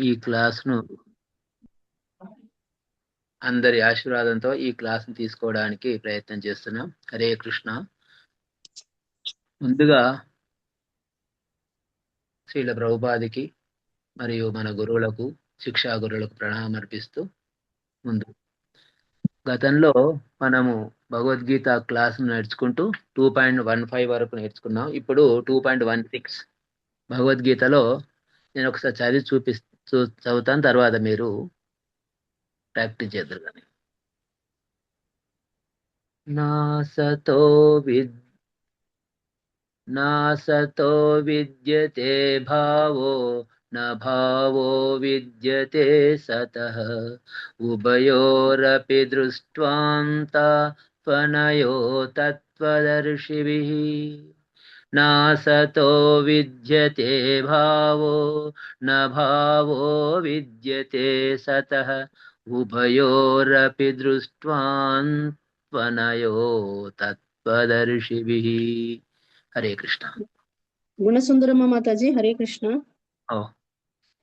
ఈ క్లాస్ను అందరి ఆశీర్వాదంతో ఈ క్లాస్ను తీసుకోవడానికి ప్రయత్నం చేస్తున్నాం. హరే కృష్ణ. ముందుగా శ్రీల ప్రభుపాదికి మరియు మన గురువులకు, శిక్షా గురువులకు ప్రణామం అర్పిస్తూ ముందు గతంలో మనము భగవద్గీత క్లాస్ నేర్చుకుంటూ 2.15 వరకు నేర్చుకున్నాం. ఇప్పుడు 2.16 భగవద్గీతలో నేను ఒకసారి చదివి చదువుతాను, తర్వాత మీరు ప్రాక్టీస్ చేద్దరు కానీ. నాసతో విద్యతే భావో న భావో విద్యతే సతః ఉభయోరపి దృష్ట్వాంత త్వనయో తత్వదర్శిభిః. నాసతో విద్యతే భావో న భావో విద్యతే సతః ఉభయోరపి దృష్ట్వాంత్వనయో తత్వదర్శిభిః. హరే కృష్ణ. గుణసుందరమ్మ మాతాజీ హరే కృష్ణ.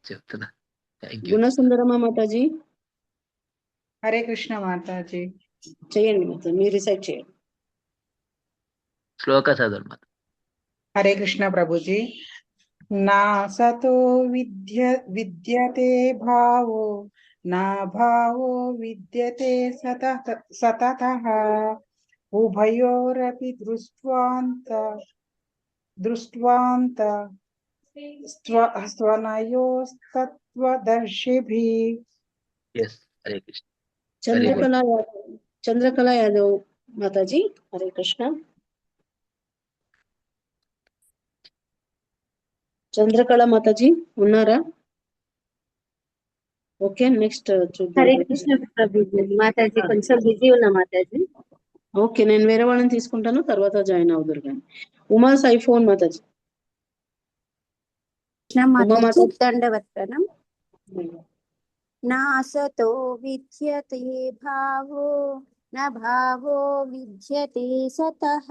చెప్తున్నా. గుణసుందరమ్మ మాతాజీ హరే కృష్ణ మాతాజీ. చేయండి మాతాజీ, మీరు రిసైట్ చేయండి. శ్లోక చదవండి మాత. హరే కృష్ణ ప్రభుజీ. నా సతో విద్యతే భావో నా భావో విద్యతే సతతః ఉభయోరపి దృష్ట్వాంత స్వనయోస్తత్వదర్శిభిః. హరే కృష్ణ. చంద్రకళ యాదవ్ మాతాజీ హరే కృష్ణ. చంద్రకళ మాతాజీ ఉన్నారా? ఓకే, నెక్స్ట్ చూద్దాం. హరే కృష్ణ ప్రభుజీ. మాతాజీ కొంచెం బిజీ ఉన్నా మాతాజీ. ఓకే, నేను వేరే వాళ్ళని తీసుకుంటాను, తర్వాత జాయిన్ అవుదురు కానీ. ఉమా సైఫోన్ మాతాజీ. దండవత్నం. నాసతో విద్యతే భావో న భావో విద్యతే సతః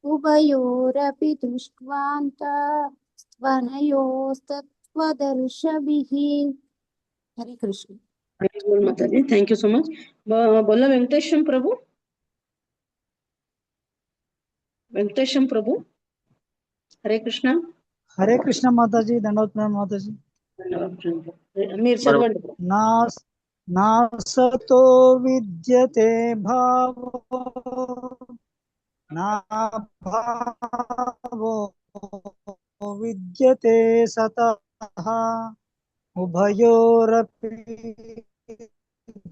ఉభయోరపి దృష్ట్వాంత త్వనయోస్తత్వదర్శిభిః. హరే కృష్ణ. మాతాజీ thank you so much. Bolla Venkatesham ప్రభు. వెంకటేశం ప్రభు హరే కృష్ణ. హరే కృష్ణ మాతాజీ. దండవత్నం మాతాజీ. మీరు చదవండి. నాసతో విద్యతే భావో నా భావో విద్యతే సతః ఉభయోరపి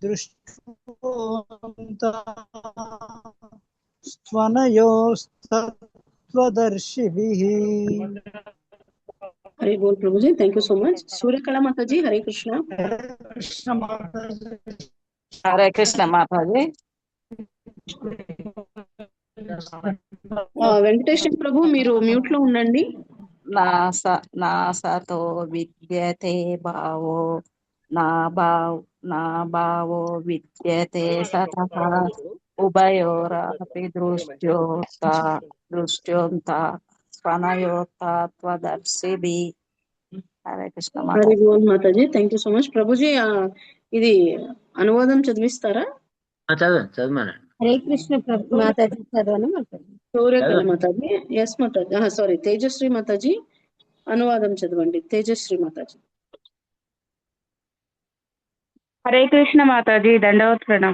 దృష్ట్వాంత స్వనయోస్తత్వదర్శిభిః. హరే బోల్ ప్రభుజీ, thank you so much. Suryakala మాతాజీ హరే కృష్ణ. హరే కృష్ణ మాతాజీ. వెంకటేశం ప్రభు మీరు మ్యూట్ లో ఉండండి. నాసతో విద్యతే భావో నా భావో విద్యతే సతః ఉభయోరపి దృష్ట్యోంత స్వనయోస్తత్వదర్శిభిః. హరే కృష్ణ హరి బోల్ మాతాజీ, థ్యాంక్ యూ సో మచ్. ప్రభుజీ ఇది అనువాదం చదివిస్తారా? చదవమనండి. హరే కృష్ణ మాతాజీ చదవను మాతాజీ. సూర్యకళ మాతాజీ. ఎస్ మాతాజీ. సారీ, తేజశ్రీ మాతాజీ అనువాదం చదవండి. తేజశ్రీ మాతాజీ. హరే కృష్ణ మాతాజీ. దండవత్ ప్రణం.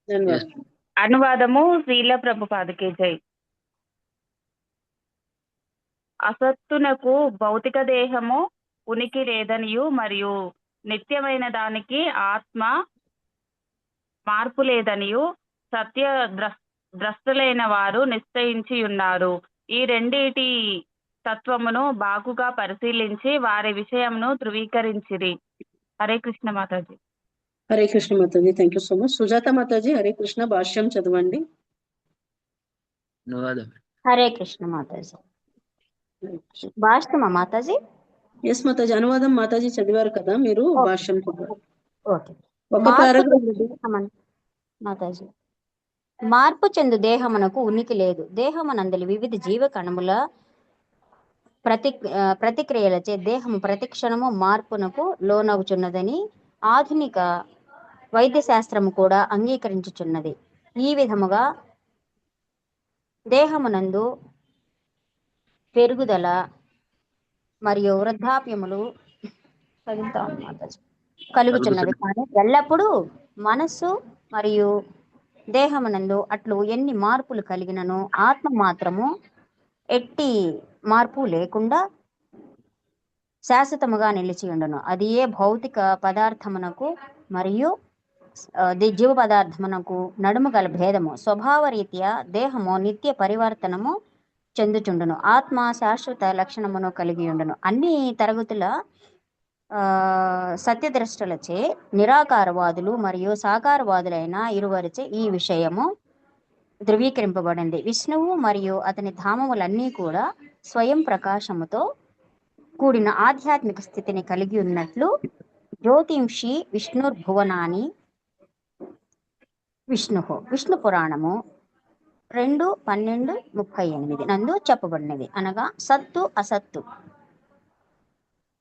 ధన్యవాదాలు. అనువాదము శ్రీల ప్రభుపాదకి జై. అసత్తునకు భౌతిక దేహము ఉనికి లేదనియు మరియు నిత్యమైన దానికి ఆత్మ మార్పు లేదనియు సత్య ద్రష్టలైన వారు నిశ్చయించి ఉన్నారు. ఈ రెండిటి తత్వమును బాగుగా పరిశీలించి వారి విషయమును ధృవీకరించిరి. హరే కృష్ణ మాతాజీ. హరే కృష్ణ మాతాజీ, thank you so much. Sujatha మాతాజీ హరే కృష్ణ భాష్యం చదవండి. హరే కృష్ణ మాతాజీ. భాష్యమా మాతాజీ? ఎస్ మాతాజీ, అనువాదం మాతాజీ చదివారు కదా, మీరు భాష్యం చదవాలి. ఒక మాతాజీ. మార్పు చెందు దేహమునకు ఉనికి లేదు. దేహమునందలి వివిధ జీవ కణముల ప్రతిక్రియలచే దేహము ప్రతిక్షణము మార్పునకు లోనవుచున్నదని ఆధునిక వైద్య శాస్త్రము కూడా అంగీకరించుచున్నది. ఈ విధముగా దేహమునందు పెరుగుదల మరియు వృద్ధాప్యములు కలుగుచున్నవి. కానీ ఎల్లప్పుడూ మనస్సు మరియు దేహమునందు అట్లు ఎన్ని మార్పులు కలిగినను ఆత్మ మాత్రము ఎట్టి మార్పు లేకుండా శాశ్వతముగా నిలిచి ఉండును. అది ఏ భౌతిక పదార్థమునకు మరియు జీవ పదార్థమునకు నడుము గల భేదము. స్వభావ రీత్యా దేహము నిత్య పరివర్తనము చెందుచుండును. ఆత్మ శాశ్వత లక్షణమును కలిగి ఉండును. అన్ని తరగతుల సత్యద్రష్టలచే నిరాకారవాదులు మరియు సాకారవాదులైన ఇరువరిచే ఈ విషయము ధృవీకరింపబడింది. విష్ణువు మరియు అతని ధామములన్నీ కూడా స్వయం ప్రకాశముతో కూడిన ఆధ్యాత్మిక స్థితిని కలిగి ఉన్నట్లు జ్యోతింషి విష్ణుర్భువనాని విష్ణు పురాణము 2:12-38 నందు చెప్పబడినది. అనగా సత్తు అసత్తు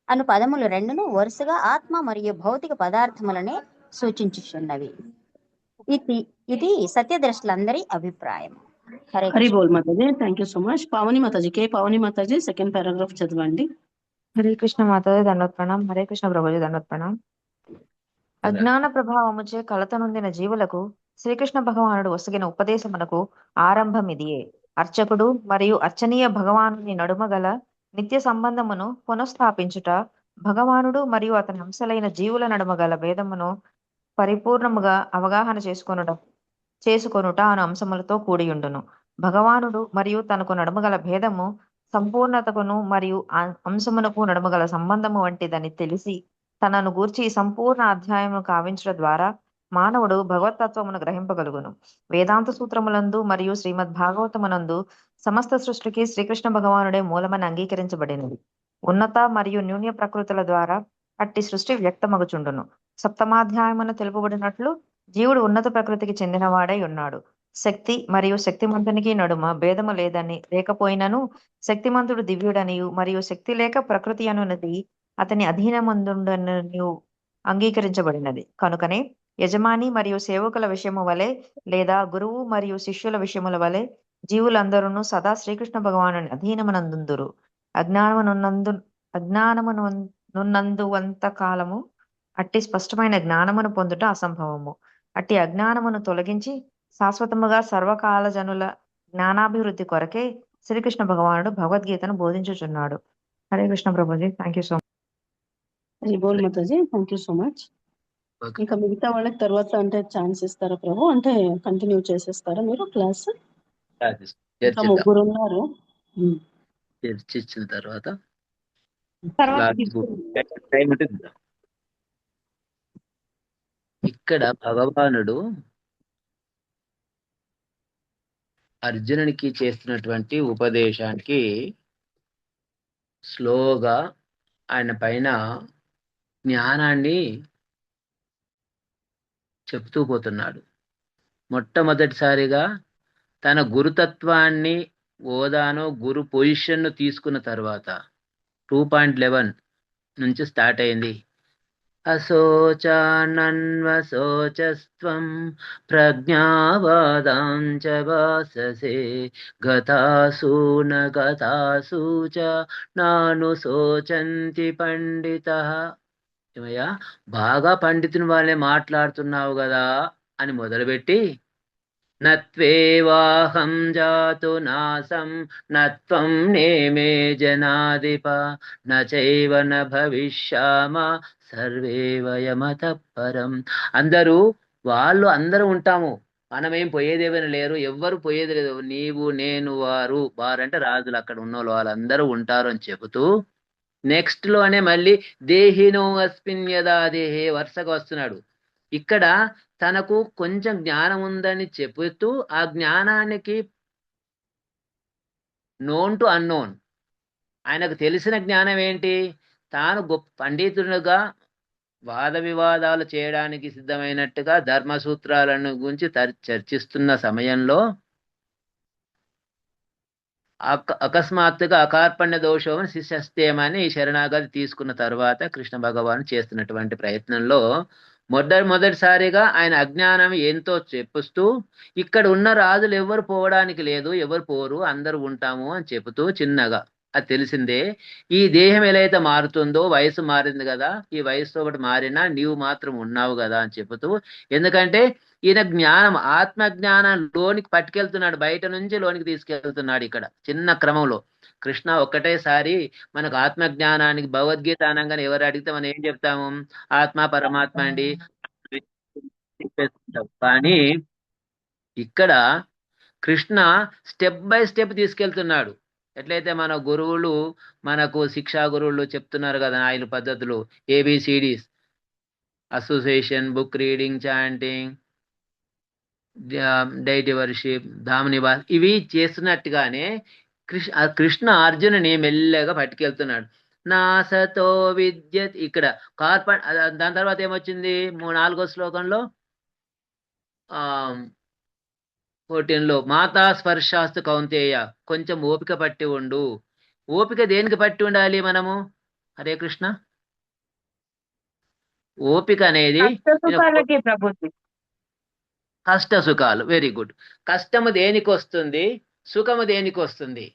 అను పదములు రెండును వరుసగా ఆత్మ మరియు భౌతిక పదార్థములనే సూచించుచున్నవి. ఇది సత్యద్రష్టలందరి అభిప్రాయం. హరి బోల్ మాతాజీ. Thank you so much. Pavani మాతాజీ, కే పావని మాతాజీ, సెకండ్ పారాగ్రాఫ్ చదవండి. హరే కృష్ణ మాతాజీ దండోత్ ప్రణాం. హరే కృష్ణ ప్రభుజీ దండోత్ ప్రణాం. అజ్ఞాన ప్రభావముచే కలత నొందిన జీవులకు శ్రీకృష్ణ భగవానుడు వసగిన ఉపదేశమునకు ఆరంభం ఇదియే. అర్చకుడు మరియు అర్చనీయ భగవానుని నడుమ గల నిత్య సంబంధమును పునఃస్థాపించుట, భగవానుడు మరియు అతని అంశలైన జీవుల నడుమ గల భేదమును పరిపూర్ణముగా అవగాహన చేసుకొనుట అను అంశములతో కూడియుండును. భగవానుడు మరియు తనకు నడుమగల భేదము సంపూర్ణతకును మరియు అంశమునకు నడుమగల సంబంధము వంటిదని తెలిసి తనను గూర్చి సంపూర్ణ అధ్యాయమును కావించడం ద్వారా మానవుడు భగవతత్వమును గ్రహింపగలుగును. వేదాంత సూత్రములందు మరియు శ్రీమద్ భాగవతమునందు సమస్త సృష్టికి శ్రీకృష్ణ భగవానుడే మూలమని అంగీకరించబడినది. ఉన్నత మరియు న్యూన్య ప్రకృతుల ద్వారా అట్టి సృష్టి వ్యక్తమగుచుండును. సప్తమాధ్యాయమున తెలుపబడినట్లు జీవుడు ఉన్నత ప్రకృతికి చెందినవాడై ఉన్నాడు. శక్తి మరియు శక్తిమంతునికి నడుమ భేదము లేకపోయినను శక్తిమంతుడు దివ్యుడనియు మరియు శక్తి లేక ప్రకృతి అనున్నది అతని అధీనమందుండనియు అంగీకరించబడినది. కనుకనే యజమాని మరియు సేవకుల విషయము వలె లేదా గురువు మరియు శిష్యుల విషయముల వలె జీవులందరూ సదా శ్రీకృష్ణ భగవానుని అధీనమనందుందురు. అజ్ఞానమునున్నందువంత కాలము అట్టి స్పష్టమైన జ్ఞానమును పొందుట అసంభవము. అట్టి అజ్ఞానమును తొలగించి శాశ్వతముగా సర్వకాల జనుల జ్ఞానాభివృద్ధి కొరకే శ్రీకృష్ణ భగవానుడు భగవద్గీతను బోధించుచున్నాడు. హరే కృష్ణ ప్రభుజీ. Thank you so much. Hari బోల్ మాతాజీ. Thank you so much. ఇంకా మిగతా వాళ్ళకి తర్వాత అంటే ఛాన్స్ ఇస్తారా ప్రభు? అంటే కంటిన్యూ చేసేస్తారా మీరు క్లాస్? ఇంకా ముగ్గురు ఉన్నారు. చర్చించిన తర్వాత ఇక్కడ భగవానుడు అర్జునునికి చేస్తున్నటువంటి ఉపదేశానికి స్లోగా ఆయన పైన జ్ఞానాన్ని చెప్తూ పోతున్నాడు. మొట్టమొదటిసారిగా తన గురుతత్వాన్ని హోదాను గురు పొజిషన్ను తీసుకున్న తర్వాత 2.11 నుంచి స్టార్ట్ అయింది. అశోచానన్వశోచస్త్వం ప్రజ్ఞావాదాంచ వాససే గతాసూన గతాసూచ నాను శోచంతి పండితః. ఏమయ్యా, బాగా పండితుని వాళ్ళే మాట్లాడుతున్నావు కదా అని మొదలుపెట్టి నత్వేవాహం జాతు నాసం నత్వం నేమే జనాధిప నచైవ న భవిష్యామ సర్వే వయమతః పరం. అందరూ ఉంటాము, మనమేం పోయేదేమైనా లేరు, ఎవ్వరు పోయేది లేదు. నీవు నేను వారు వారంటే రాజులు, అక్కడ ఉన్న వాళ్ళందరూ ఉంటారు అని చెబుతూ నెక్స్ట్ లోనే మళ్ళీ దేహినో అస్మిన్ యదా దేహే వరుసగా వస్తున్నాడు. ఇక్కడ తనకు కొంచెం జ్ఞానం ఉందని చెబుతూ ఆ జ్ఞానానికి నోన్ టు అన్నోన్, ఆయనకు తెలిసిన జ్ఞానం ఏంటి? తాను గొప్ప పండితుడుగా వాద వివాదాలు చేయడానికి సిద్ధమైనట్టుగా ధర్మసూత్రాలను గురించి చర్చిస్తున్న సమయంలో అకస్మాత్తుగా అకార్పణ్య దోషం శిష్యస్తేమని శరణాగతి తీసుకున్న తర్వాత కృష్ణ భగవాన్ చేస్తున్నటువంటి ప్రయత్నంలో మొదటిసారిగా ఆయన అజ్ఞానం ఎంతో చెప్పుస్తూ ఇక్కడ ఉన్న రాజులు ఎవరు పోవడానికి లేదు, ఎవరు పోరు, అందరూ ఉంటాము అని చెబుతూ చిన్నగా అది తెలిసిందే. ఈ దేహం ఎలా అయితే మారుతుందో, వయసు మారింది కదా, ఈ వయసుతో ఒకటి మారినా నీవు మాత్రం ఉన్నావు కదా అని చెబుతూ, ఎందుకంటే ఈయన జ్ఞానం ఆత్మ జ్ఞానం లోనికి పట్టుకెళ్తున్నాడు, బయట నుంచి లోనికి తీసుకెళ్తున్నాడు. ఇక్కడ చిన్న క్రమంలో కృష్ణ ఒక్కటేసారి మనకు ఆత్మ జ్ఞానానికి భగవద్గీత అనగానే ఎవరు అడిగితే మనం ఏం చెప్తాము, ఆత్మ పరమాత్మ అండి చెప్పేస్తాం. కానీ ఇక్కడ కృష్ణ స్టెప్ బై స్టెప్ తీసుకెళ్తున్నాడు. ఎట్లయితే మన గురువులు మనకు శిక్షా గురువులు చెప్తున్నారు కదా 5 పద్ధతులు, ABCDs, association, book reading, chanting, deity worship, ధామ నివాస్, ఇవి చేస్తున్నట్టుగానే కృష్ణ అర్జునుని మెల్లగా పట్టుకెళ్తున్నాడు. నా సతో విద్య ఇక్కడ దాని తర్వాత ఏమొచ్చింది 4వ శ్లోకంలో 14లో మాతా స్పర్శాస్తు కౌంతేయ, కొంచెం ఓపిక పట్టి ఉండు. ఓపిక దేనికి పట్టి ఉండాలి మనము? హరే కృష్ణ. ఓపిక అనేది కష్ట సుఖాలు. Very good. కష్టము దేనికి వస్తుంది, సుఖము దేనికి వస్తుంది?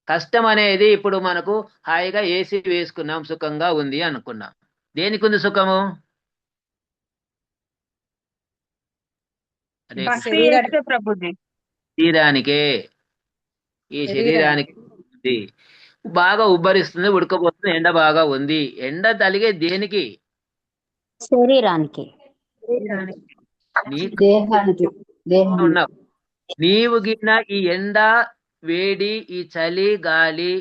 కష్టం అనేది ఇప్పుడు మనకు హాయిగా ఏసీ వేసుకున్నాం, సుఖంగా ఉంది అనుకున్నాం. దేనికి ఉంది సుఖము? శరీరానికే. ఈ శరీరానికి ఉంది. బాగా ఉబ్బరిస్తుంది, ఉడకపోతుంది, ఎండ బాగా ఉంది. ఎండ తలిగే దేనికి? శరీరానికి. నీవు గిన్న ఈ ఎండ, వేడి, ఈ చలి, గాలి,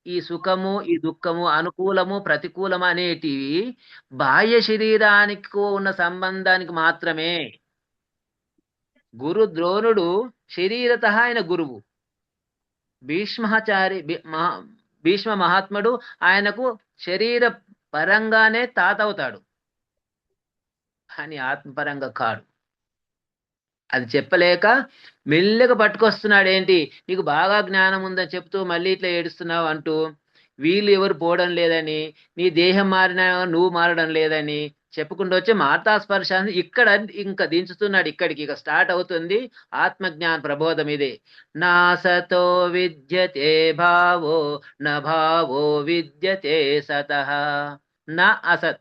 ఈ సుఖము, ఈ దుఃఖము, అనుకూలము, ప్రతికూలము అనేటివి బాహ్య శరీరానికి ఉన్న సంబంధానికి మాత్రమే. గురు ద్రోణుడు శరీరత ఆయన గురువు. భీష్మ మహాత్ముడు ఆయనకు శరీర పరంగానే తాత అవుతాడు, కానీ ఆత్మపరంగా కాడు. అది చెప్పలేక మెల్లగా పట్టుకొస్తున్నాడు. ఏంటి, నీకు బాగా జ్ఞానం ఉందని చెప్తూ మళ్ళీ ఇట్లా ఏడుస్తున్నావు అంటూ, వీళ్ళు ఎవరు పోవడం లేదని, నీ దేహం మారినా నువ్వు మారడం లేదని చెప్పుకుంటూ వచ్చి మాతా స్పర్శాన్ని ఇక్కడ ఇంకా దించుతున్నాడు. ఇక్కడికి ఇక స్టార్ట్ అవుతుంది ఆత్మజ్ఞాన ప్రబోధం. ఇదే నా సతో విద్యతే భావో న భావో విద్యతే సతః. నా అసత్.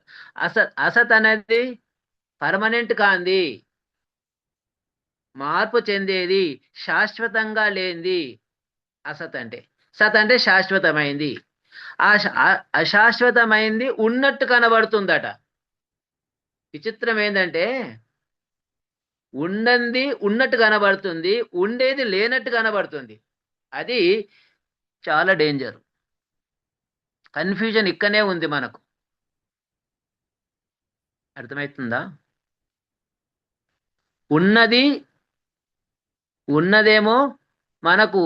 అసత్ అనేది పర్మనెంట్ కాంది, మార్పు చెందేది, శాశ్వతంగా లేనిది అసత్ అంటే. సత్ అంటే శాశ్వతమైంది. అశాశ్వతమైంది ఉన్నట్టు కనబడుతుందట. విచిత్రం ఏంటంటే ఉన్నది ఉన్నట్టు కనబడుతుంది, ఉండేది లేనట్టు కనబడుతుంది. అది చాలా డేంజర్. కన్ఫ్యూజన్ ఇక్కనే ఉంది మనకు. అర్థమవుతుందా? ఉన్నదేమో మనకు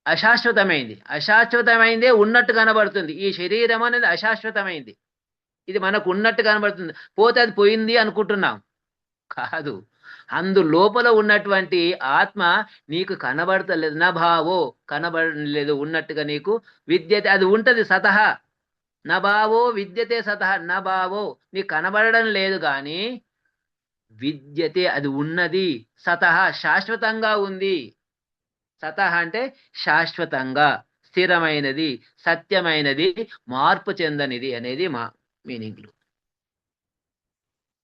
అశాశ్వతమైంది, అశాశ్వతమైందే ఉన్నట్టు కనబడుతుంది. ఈ శరీరం అనేది అశాశ్వతమైంది, ఇది మనకు ఉన్నట్టు కనబడుతుంది. పోతే అది పోయింది అనుకుంటున్నాం, కాదు. అందు లోపల ఉన్నటువంటి ఆత్మ నీకు కనబడతలేదు. నా భావో కనబడలేదు, ఉన్నట్టుగా నీకు విద్యతే, అది ఉంటది సతహ. నా భావో విద్యతే సతహ. నా భావో నీకు కనబడడం లేదు, కానీ విద్యతే అది ఉన్నది. సతహ శాశ్వతంగా ఉంది. సతహ అంటే శాశ్వతంగా, స్థిరమైనది, సత్యమైనది, మార్పు చెందనిది అనేది మా మీనింగ్లు.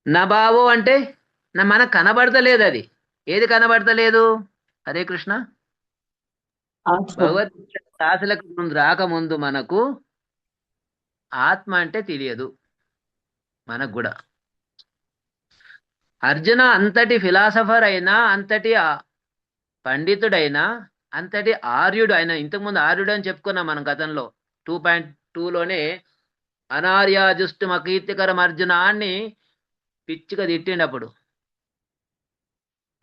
నభావో అంటే మనకు కనబడతలేదు. అది ఏది కనబడతలేదు? హరే కృష్ణ. భగవద్గీత క్లాసులకు ముందు రాకముందు మనకు ఆత్మ అంటే తెలియదు మనకు కూడా. అర్జున అంతటి ఫిలాసఫర్ అయినా, అంతటి పండితుడైనా, అంతటి ఆర్యుడు అయినా, ఇంతకుముందు ఆర్యుడు అని చెప్పుకున్నాం మనం గతంలో 2.2లోనే అనార్యాజుష్టు అకీర్తికరం అర్జునాన్ని పిచ్చిగా తిట్టిండప్పుడు.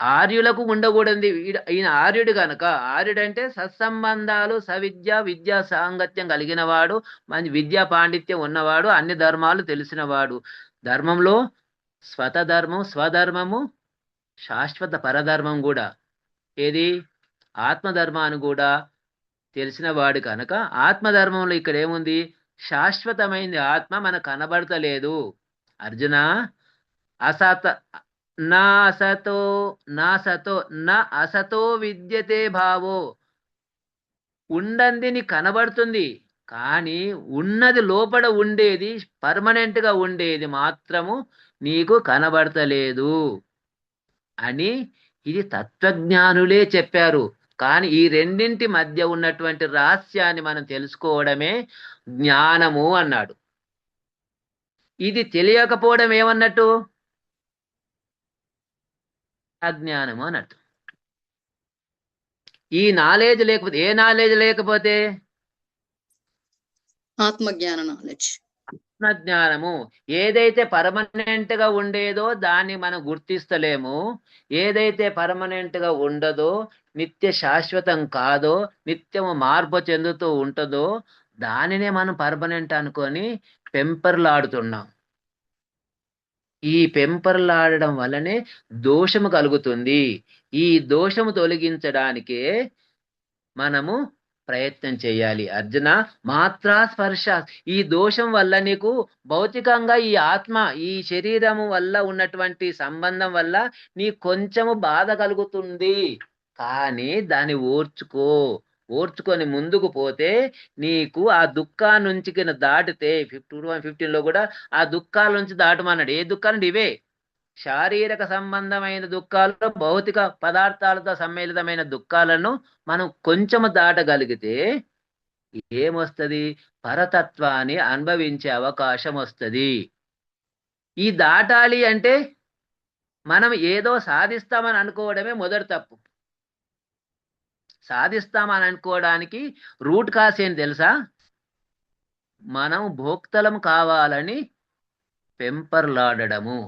ఆర్యులకు ఉండకూడదు. ఈయన ఆర్యుడు కనుక, ఆర్యుడంటే సత్సంబంధాలు, సవిద్య, విద్యా సాంగత్యం కలిగిన వాడు, మంచి విద్యా పాండిత్యం ఉన్నవాడు, అన్ని ధర్మాలు తెలిసినవాడు. ధర్మంలో స్వతధర్మం, స్వధర్మము, శాశ్వత పరధర్మం కూడా. ఏది? ఆత్మధర్మాన్ని కూడా తెలిసిన వాడు కనుక ఆత్మధర్మంలో ఇక్కడ ఏముంది? శాశ్వతమైంది ఆత్మ మనకు కనబడతలేదు. అర్జున అసత నా అసతో నా సతో నా అసతో విద్యతే భావో. ఉండంది నీకు కనబడుతుంది, కానీ ఉన్నది లోపల ఉండేది, పర్మనెంట్ గా ఉండేది మాత్రము నీకు కనబడతలేదు అని ఇది తత్వజ్ఞానులే చెప్పారు. కానీ ఈ రెండింటి మధ్య ఉన్నటువంటి రహస్యాన్ని మనం తెలుసుకోవడమే జ్ఞానము అన్నాడు. ఇది తెలియకపోవడం ఏమన్నట్టు? అజ్ఞానము అన్నట్టు. ఈ నాలెడ్జ్ లేకపోతే, ఏ నాలెడ్జ్ లేకపోతే? ఆత్మజ్ఞాన నాలెడ్జ్. ఆత్మజ్ఞానము. ఏదైతే పర్మనెంట్ గా ఉండేదో దాన్ని మనం గుర్తిస్తలేము, ఏదైతే పర్మనెంట్ గా ఉండదో, నిత్య శాశ్వతం కాదో, నిత్యము మార్పు చెందుతూ ఉంటుందో దానినే మనం పర్మనెంట్ అనుకొని పెంపర్లాడుతున్నాం. ఈ పెంపర్లాడడం వల్లనే దోషము కలుగుతుంది. ఈ దోషము తొలగించడానికే మనము ప్రయత్నం చేయాలి. అర్జున మాత్రా స్పర్శ. ఈ దోషం వల్ల నీకు భౌతికంగా ఈ ఆత్మ, ఈ శరీరము వల్ల ఉన్నటువంటి సంబంధం వల్ల నీ కొంచెము బాధ కలుగుతుంది, కానీ దాన్ని ఓర్చుకొని ముందుకు పోతే నీకు ఆ దుఃఖాల నుంచి దాటితే 15 కూడా ఆ దుఃఖాల నుంచి దాటమన్నాడు. ఏ దుఃఖాలు? ఇవే శారీరక సంబంధమైన దుఃఖాలు, భౌతిక పదార్థాలతో సమ్మేళితమైన దుఃఖాలను మనం కొంచెము దాటగలిగితే ఏమొస్తుంది? పరతత్వాన్ని అనుభవించే అవకాశం వస్తుంది. ఈ దాటాలి అంటే మనం ఏదో సాధిస్తామని అనుకోవడమే మొదటి తప్పు. సాధిస్తామని అనుకోవడానికి రూట్ కాస్ ఏం తెలుసా? మనం భోక్తలం కావాలని పెంపర్లాడము.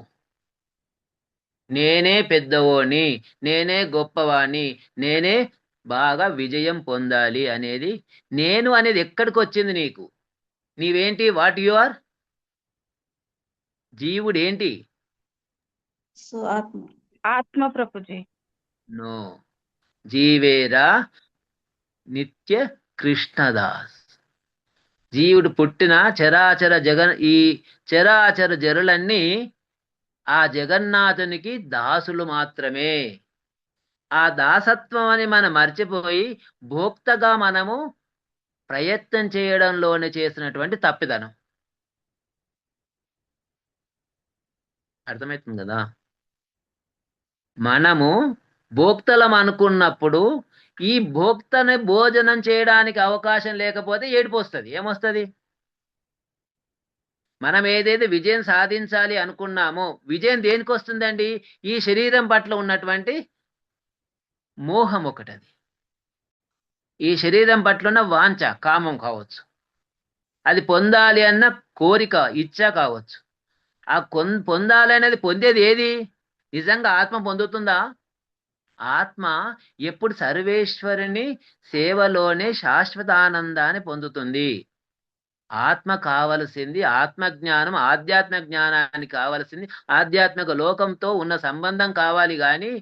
నేనే పెద్దవోని, నేనే గొప్పవాణ్ణి, నేనే బాగా విజయం పొందాలి అనేది. నేను అనేది ఎక్కడికి వచ్చింది నీకు? నీవేంటి? What you are? జీవుడు ఏంటి? ఆత్మ ప్రభుజీ. నో, జీవేరా నిత్య కృష్ణదాస్. జీవుడు పుట్టిన ఈ చరాచర జరులన్నీ ఆ జగన్నాథునికి దాసులు మాత్రమే. ఆ దాసత్వం అని మనం మర్చిపోయి భోక్తగా మనము ప్రయత్నం చేయడంలోనే చేసినటువంటి తప్పిదనం. అర్థమవుతుంది కదా? మనము భోక్తలం అనుకున్నప్పుడు ఈ భోక్తని భోజనం చేయడానికి అవకాశం లేకపోతే ఏడుపు వస్తుంది. ఏమొస్తుంది? మనం ఏదైతే విజయం సాధించాలి అనుకున్నామో, విజయం దేనికి వస్తుందండి? ఈ శరీరం పట్ల ఉన్నటువంటి మోహం ఒకటది. ఈ శరీరం పట్ల ఉన్న వాంఛ, కామం కావచ్చు, అది పొందాలి అన్న కోరిక, ఇచ్చ కావచ్చు. ఆ పొందాలి అనేది పొందేది ఏది? నిజంగా ఆత్మ పొందుతుందా? ఆత్మ ఎప్పుడు సర్వేశ్వరుని సేవలోనే శాశ్వత ఆనందాన్ని పొందుతుంది. ఆత్మ కావలసింది ఆత్మజ్ఞానం, ఆధ్యాత్మ జ్ఞానానికి కావలసింది ఆధ్యాత్మిక లోకంతో ఉన్న సంబంధం కావాలి. కానీ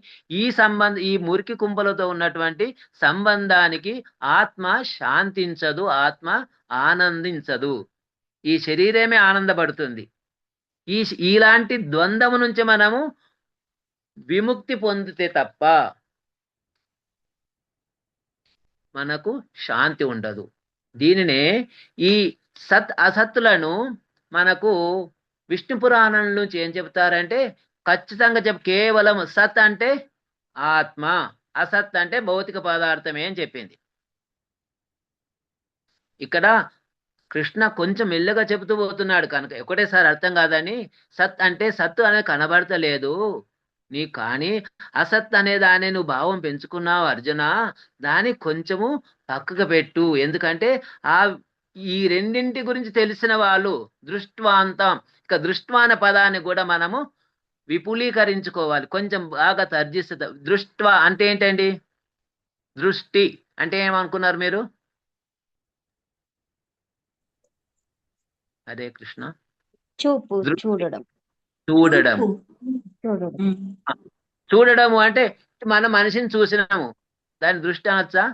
ఈ మురికి కుంపలతో ఉన్నటువంటి సంబంధానికి ఆత్మ శాంతించదు, ఆత్మ ఆనందించదు. ఈ శరీరమే ఆనందపడుతుంది. ఇలాంటి ద్వంద్వము నుంచి మనము విముక్తి పొందితే తప్ప మనకు శాంతి ఉండదు. దీనినే ఈ సత్ అసత్తులను మనకు విష్ణు పురాణం నుంచి ఏం చెప్తారంటే, ఖచ్చితంగా కేవలం సత్ అంటే ఆత్మ, అసత్ అంటే భౌతిక పదార్థమే అని చెప్పింది. ఇక్కడ కృష్ణ కొంచెం మెల్లగా చెబుతూ పోతున్నాడు కనుక ఒకటేసారి అర్థం కాదని. సత్ అంటే సత్తు అనేది కనబడతలేదు నీ, కానీ అసత్ అనే దాన్ని నువ్వు భావం పెంచుకున్నావు అర్జున, దాన్ని కొంచెము పక్కకు పెట్టు. ఎందుకంటే ఈ రెండింటి గురించి తెలిసిన వాళ్ళు దృష్ట్వాంతం. ఇక దృష్ట్వాన పదాన్ని కూడా మనము విపులీకరించుకోవాలి, కొంచెం బాగా తర్జిస్తుంది. దృష్ట్వా అంటే ఏంటండి? దృష్టి అంటే ఏమనుకున్నారు మీరు? హరే కృష్ణ. చూపు, చూడడం. చూడడం చూడడము అంటే మనం మనిషిని చూసినాము, దాని దృష్టి అనొచ్చా?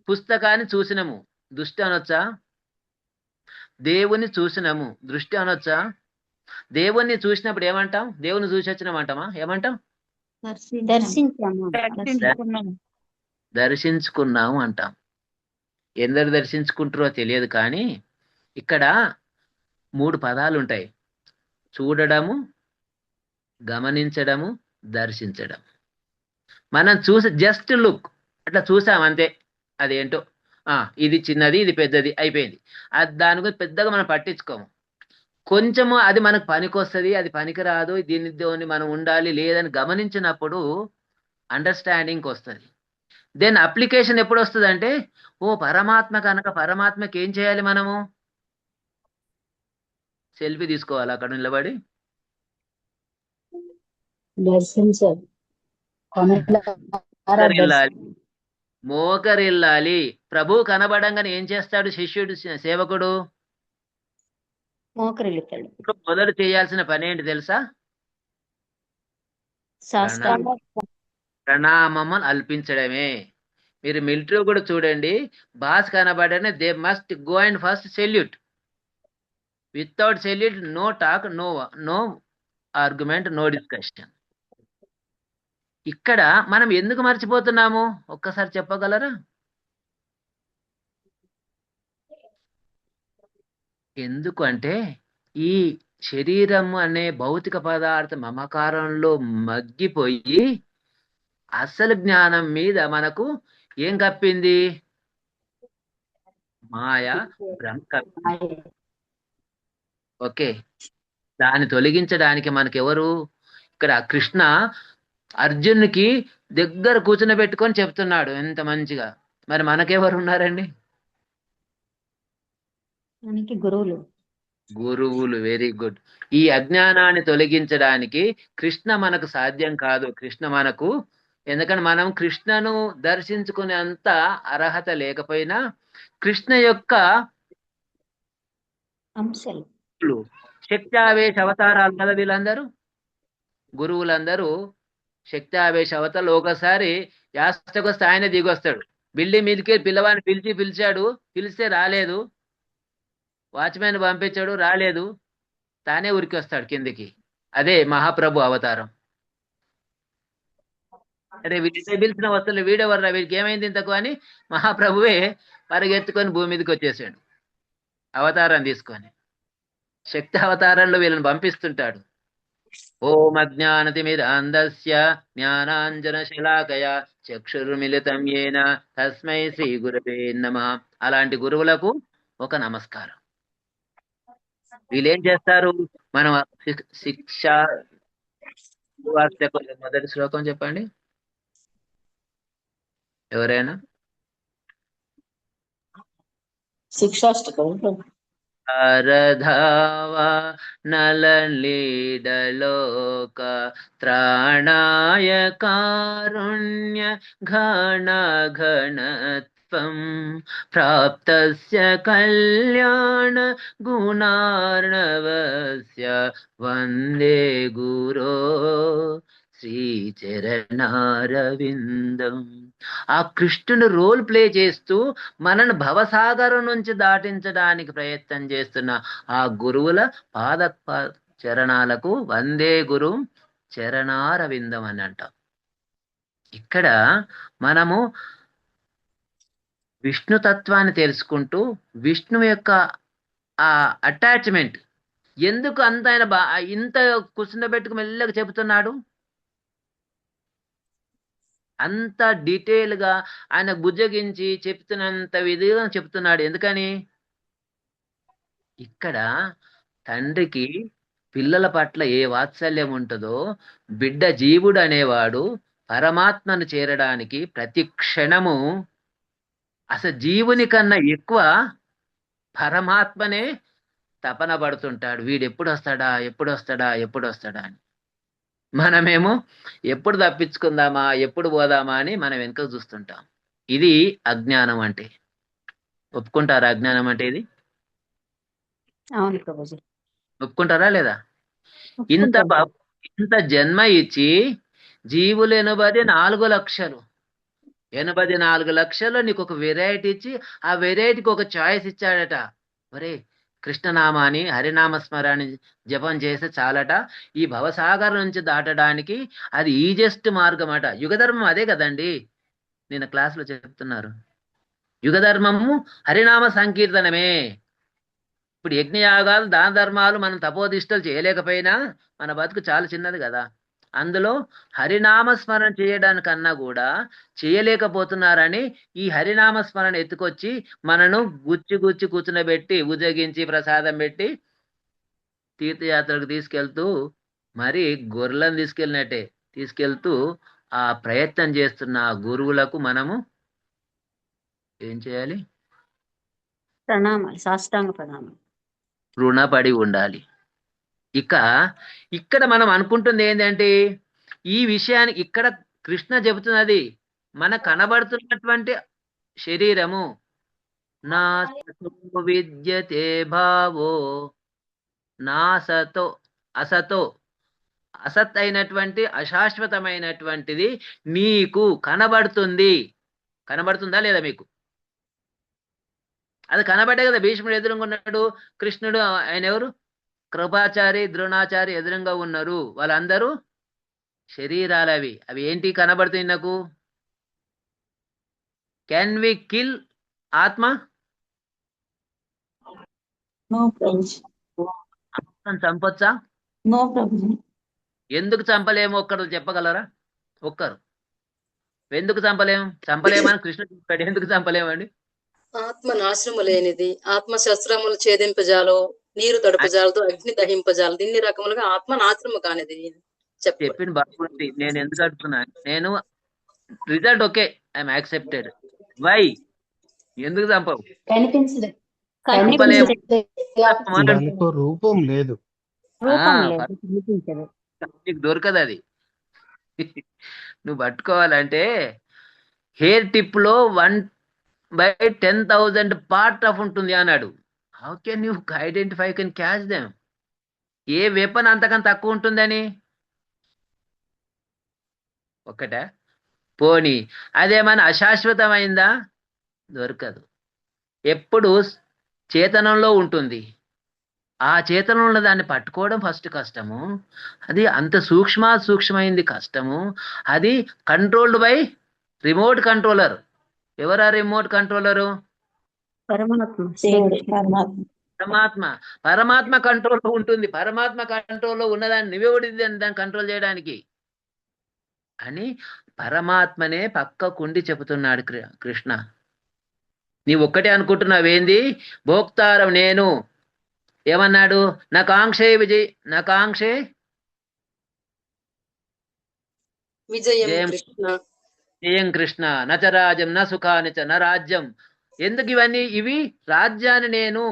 పుస్తకాన్ని చూసినాము, దృష్టి అనొచ్చా? దేవుని చూసినాము, దృష్టి అనొచ్చా? దేవుణ్ణి చూసినప్పుడు ఏమంటాం? దేవుని చూసి వచ్చినామంటామా? ఏమంటాం? దర్శించాము. దర్శించుకున్నాము అంటాం. ఎందరు దర్శించుకుంటారో తెలియదు, కానీ ఇక్కడ 3 పదాలు ఉంటాయి: చూడడము, గమనించడము, దర్శించడం. మనం చూసి జస్ట్ లుక్ అట్లా చూసాం అంతే. అదేంటో ఇది చిన్నది, ఇది పెద్దది, అయిపోయింది. అది దాని గురించి పెద్దగా మనం పట్టించుకోము. కొంచెము అది మనకు పనికొస్తుంది, అది పనికిరాదు, దీన్ని మనం ఉండాలి లేదని గమనించినప్పుడు అండర్స్టాండింగ్కి వస్తుంది. దెన్ అప్లికేషన్ ఎప్పుడు వస్తుంది అంటే, పరమాత్మ కనుక పరమాత్మకి ఏం చేయాలి? మనము సెల్ఫీ తీసుకోవాలి అక్కడ నిలబడి, దర్శించాలి, మోకరిల్లాలి. ప్రభు కనబడంగానే ఏం చేస్తాడు శిష్యుడు, సేవకుడు? మోకరిల్లుతాడు. మొదలు చేయాల్సిన పని ఏంటి తెలుసా? ప్రణామం అల్పించడమే. మీరు మిలిటరీ కూడా చూడండి, బాస్ కనబడనే they must go and first salute. Without salute no talk, no argument, no discussion. ఇక్కడ మనం ఎందుకు మర్చిపోతున్నాము? ఒక్కసారి చెప్పగలరా? ఎందుకు అంటే ఈ శరీరం అనే భౌతిక పదార్థ మమకారంలో మగ్గిపోయి అసలు జ్ఞానం మీద మనకు ఏం కప్పింది? మాయ, భ్రమ కప్పింది. ఓకే, దాన్ని తొలగించడానికి మనకెవరు? ఇక్కడ కృష్ణ అర్జునునికి దగ్గర కూర్చుని చెప్తున్నాడు ఎంత మంచిగా. మరి మనకెవరు ఉన్నారండి? గురువులు. Very good. ఈ అజ్ఞానాన్ని తొలగించడానికి కృష్ణ మనకు సాధ్యం కాదు. కృష్ణ మనకు, ఎందుకంటే మనం కృష్ణను దర్శించుకునేంత అర్హత లేకపోయినా కృష్ణ యొక్క అంశాలు, శక్త్యావేశ అవతారాలు కదా వీళ్ళందరూ. గురువులందరూ శక్త్యావేశ అవతారాలు. ఒకసారి యాస్టకొస్తే ఆయన దిగొస్తాడు. బిల్డింగ్ మీదకి పిల్లవాడిని పిలిచాడు, పిలిస్తే రాలేదు. వాచ్మెన్ పంపించాడు, రాలేదు. తానే ఉరికి వస్తాడు కిందికి. అదే మహాప్రభు అవతారం. అరే వీడిని పిలిచిన వస్తువులు వీడెవర్రా, వీడికి ఏమైంది ఇంతకు అని మహాప్రభువే పరిగెత్తుకొని భూమి మీదకి వచ్చేసాడు అవతారం తీసుకొని. శక్తి అవతారంలో వీళ్ళని పంపిస్తుంటాడు. ఓం అజ్ఞానతిమిరాంధస్య జ్ఞానాంజన శలాకయ చక్షుర్మిలితం యేన తస్మై శ్రీ గురవే నమః. అలాంటి గురువులకు ఒక నమస్కారం. వీళ్ళేం చేస్తారు? మనం శిక్ష మొదటి శ్లోకం చెప్పండి ఎవరైనా. శిక్షాష్టకం. అరధావా నలలీడలోక త్రాణాయ కారుణ్య ఘన ఘనత్వం ప్రాప్తస్య కళ్యాణ గుణార్ణవస్య వందే గురో శ్రీచరణారవిందం. ఆ కృష్ణుని రోల్ ప్లే చేస్తూ మనను భవసాగరం నుంచి దాటించడానికి ప్రయత్నం చేస్తున్న ఆ గురువుల పాద చరణాలకు వందే గురు చరణారవిందం అని అంటాం. ఇక్కడ మనము విష్ణు తత్వాన్ని తెలుసుకుంటూ విష్ణువు యొక్క ఆ అటాచ్మెంట్ ఎందుకు అంత ఆయన ఇంత కూర్చుండబెట్టుకు మెల్లగా చెబుతున్నాడు, అంత డీటెయిల్ గా ఆయన బుజ్జగించి చెప్తున్నంత విధిగా చెప్తున్నాడు. ఎందుకని? ఇక్కడ తండ్రికి పిల్లల పట్ల ఏ వాత్సల్యం ఉంటుందో, బిడ్డ జీవుడు అనేవాడు పరమాత్మను చేరడానికి ప్రతి క్షణము అసలు జీవుని కన్నా ఎక్కువ పరమాత్మనే తపన పడుతుంటాడు. వీడు ఎప్పుడు వస్తాడా ఎప్పుడు వస్తాడా ఎప్పుడు వస్తాడా అని. మనమేమో ఎప్పుడు తప్పించుకుందామా ఎప్పుడు పోదామా అని మనం వెనుక చూస్తుంటాం. ఇది అజ్ఞానం అంటే. ఒప్పుకుంటారా అజ్ఞానం అంటే ఇది? అవును ప్రభుజీ. ఒప్పుకుంటారా లేదా? ఇంత జన్మ ఇచ్చి జీవులు 4 లక్షలు 84 లక్షల్లో నీకు ఒక వెరైటీ ఇచ్చి ఆ వెరైటీకి ఒక చాయిస్ ఇచ్చాడట. ఒరే కృష్ణనామాని హరినామ స్మరాన్ని జపం చేస్తే చాలట, ఈ భవసాగర్ నుంచి దాటడానికి అది ఈజెస్ట్ మార్గం అట. యుగధర్మం అదే కదండి, నిన్న క్లాసులో చెప్తున్నారు. యుగధర్మము హరినామ సంకీర్తనమే. ఇప్పుడు యజ్ఞయాగాలు దాన ధర్మాలు మనం తపోదిష్టలు చేయలేకపోయినా మన బతుకు చాలా చిన్నది కదా. అందులో హరినామ స్మరణ చేయడానికన్నా కూడా చేయలేకపోతున్నారని ఈ హరినామ స్మరణ ఎత్తుకొచ్చి మనను గుచ్చి గుచ్చి కూర్చునబెట్టి ఉజగించి ప్రసాదం పెట్టి తీర్థయాత్రకు తీసుకెళ్తూ మరి గొర్రెలను తీసుకెళ్ళినట్టే తీసుకెళ్తూ ఆ ప్రయత్నం చేస్తున్న ఆ గురువులకు మనము ఏం చేయాలి? ప్రణామాలు, సాష్టాంగ ప్రణామాలు. రుణపడి ఉండాలి. ఇక్కడ మనం అనుకుంటుంది ఏంటంటే ఈ విషయానికి ఇక్కడ కృష్ణ చెబుతున్నది మన కనబడుతున్నటువంటి శరీరము నా సతో విద్యతే భావో నా సతో అసతో అసత్ అయినటువంటి అశాశ్వతమైనటువంటిది నీకు కనబడుతుంది. కనబడుతుందా లేదా మీకు? అది కనబడే కదా భీష్ముడు ఎదురుగా ఉన్నాడు, కృష్ణుడు ఆయన ఎవరు కృపాచారి ద్రోణాచారి ఎదురుగా ఉన్నారు. వాళ్ళందరూ శరీరాలు. అవి ఏంటి కనబడుతుంది నాకు? కెన్ వి కిల్ ఆత్మ? ఆత్మను చంపొచ్చా? ఎందుకు చంపలేము? ఒక్కరు చెప్పగలరా? ఒక్కరు ఎందుకు చంపలేమని కృష్ణుడు చెప్పాడు. ఎందుకు చంపలేమండి? ఆత్మ నాశనము లేనిది, ఆత్మ శస్త్రములు ఛేదింపజాలో, నీరు తడుపజాలతో అగ్ని దహింపజాలదు, ఇన్ని రకములుగా ఆత్మ నాశనము కానిది చెప్పింది బాగుంది. నేను ఎందుకు అడుగుతున్నా, నేను result okay, I'm accepted. Why? ఎందుకు చంపవు? రూపం లేదు, నీకు దొరకదు అది. నువ్వు పట్టుకోవాలంటే హెయిర్ టిప్ లో 1/10,000 పార్ట్ ఆఫ్ ఉంటుంది అన్నాడు. How can you identify, can catch them? A weapon అంతకన్నా తక్కువ ఉంటుందని? ఒక్కటే పోనీ అదేమన్నా అశాశ్వతమైందా? దొరకదు. ఎప్పుడు చేతనంలో ఉంటుంది. ఆ చేతనంలో దాన్ని పట్టుకోవడం ఫస్ట్ కష్టము. అది అంత సూక్ష్మమైంది కష్టము. అది కంట్రోల్డ్ బై రిమోట్ కంట్రోలర్. ఎవరా రిమోట్ కంట్రోలరు? పరమాత్మ కంట్రోల్లో ఉంటుంది. పరమాత్మ కంట్రోల్లో ఉన్నదాన్ని నువ్వెవడిది దాన్ని కంట్రోల్ చేయడానికి అని పరమాత్మనే పక్కకుండి చెబుతున్నాడు కృష్ణ. నీవు ఒక్కటే అనుకుంటున్నావేంది? భోక్తారం నేను. ఏమన్నాడు? నకాంక్షే జయం కృష్ణ నచరాజ్యం న సుఖానిచ న రాజ్యం. ఎందుకు ఇవన్నీ? ఇవి రాజ్యాన్ని నేను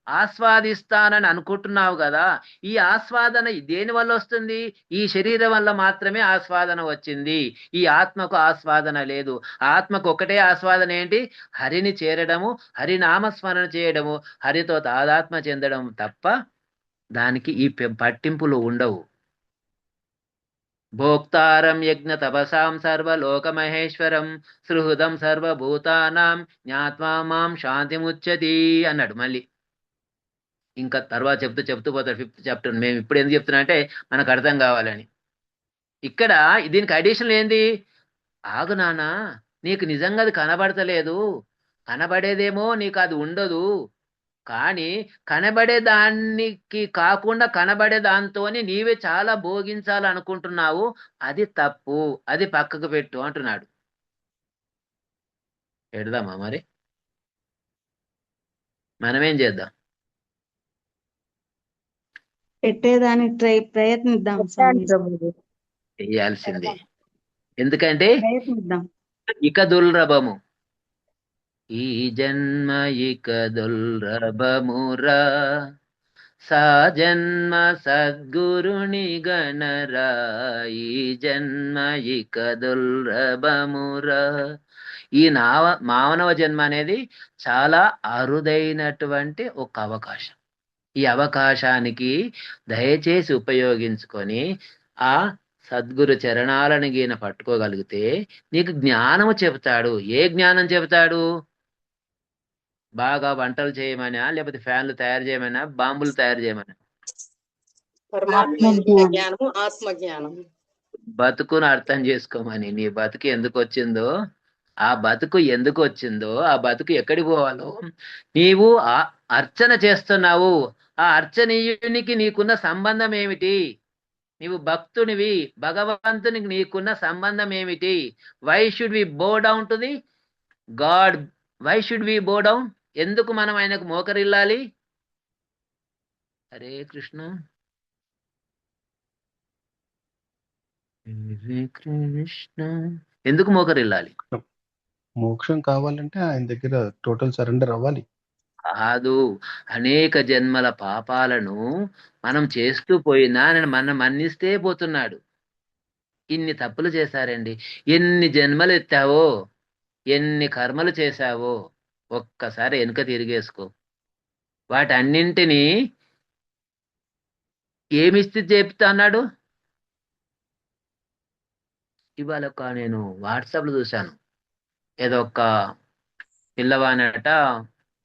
ఆస్వాదిస్తానని అనుకుంటున్నావు కదా. ఈ ఆస్వాదన దేని వల్ల వస్తుంది? ఈ శరీరం వల్ల మాత్రమే ఆస్వాదన వచ్చింది. ఈ ఆత్మకు ఆస్వాదన లేదు. ఆత్మకు ఒకటే ఆస్వాదన ఏంటి? హరిని చేరడము, హరినామస్మరణ చేయడము, హరితో తాదాత్మ చెందడం తప్ప దానికి ఈ పట్టింపులు ఉండవు. భోక్తారం యజ్ఞ తపసాం సర్వలోక మహేశ్వరం సుహృదం సర్వభూతానాం జ్ఞాత్వా మాం శాంతిముచ్యతి అన్నాడు. మళ్ళీ ఇంకా తర్వాత చెప్తూ పోతాడు 5th చాప్టర్. మేము ఇప్పుడు ఎందుకు చెప్తున్నా అంటే మనకు అర్థం కావాలని. ఇక్కడ దీనికి అడిషనల్ ఏంది? ఆగు నాన్న, నీకు నిజంగా అది కనబడతలేదు. కనబడేదేమో నీకు అది ఉండదు. కానీ కనబడే దానికి కాకుండా కనబడే దాంతోని నీవే చాలా భోగించాలనుకుంటున్నావు. అది తప్పు, అది పక్కకు పెట్టు అంటున్నాడు. పెడదామా మరి? మనమేం చేద్దాం? పెట్టేదాని ప్రయత్నిద్దాం. చేయాల్సిందే. ఎందుకంటే ప్రయత్నిద్దాం. ఇక దుర్లభము, ఈ జన్మ ఇక దుర్లభమురా, సా జన్మ సద్గురుని గణరా, ఈ జన్మ ఇక దుర్లభమురా. ఈ మానవ జన్మ అనేది చాలా అరుదైనటువంటి ఒక అవకాశం. ఈ అవకాశానికి దయచేసి ఉపయోగించుకొని ఆ సద్గురు చరణాలను గీన పట్టుకోగలిగితే నీకు జ్ఞానము చెబుతాడు. ఏ జ్ఞానం చెబుతాడు? బాగా వంటలు చేయమనా, లేకపోతే ఫ్యాన్లు తయారు చేయమనా, బాంబులు తయారు చేయమనా? పరమాత్మ యొక్క జ్ఞానము, ఆత్మ జ్ఞానం. బతుకును అర్థం చేసుకోమని. నీ బతుకు ఎందుకు వచ్చిందో, ఆ బతుకు ఎందుకు వచ్చిందో, ఆ బతుకు ఎక్కడికి పోవాలో నీవు అర్చన చేస్తున్నావు. ఆ అర్చనీయునికి నీకున్న సంబంధం ఏమిటి? నీవు భక్తునివి, భగవంతునికి నీకున్న సంబంధం ఏమిటి? Why should we bow down to the God? Why should we bow down? ఎందుకు మనం ఆయనకు మోకరిల్లాలి? హరే కృష్ణ, హరే కృష్ణ. ఎందుకు మోకరిల్లాలి? మోక్షం కావాలంటే ఆయన దగ్గర టోటల్ సరెండర్ అవ్వాలి. కాదు, అనేక జన్మల పాపాలను మనం చేస్తూ పోయినా ఆయన మనం మన్నిస్తే పోతున్నాడు. ఇన్ని తప్పులు చేశారండి. ఎన్ని జన్మలు ఎత్తావో, ఎన్ని కర్మలు చేశావో ఒక్కసారి వెనుక తిరిగేసుకో. వాటన్నింటినీ ఏమిస్తే చెప్తా అన్నాడు. ఇవాళ నేను వాట్సాప్లో చూశాను. ఏదో ఒక పిల్లవానట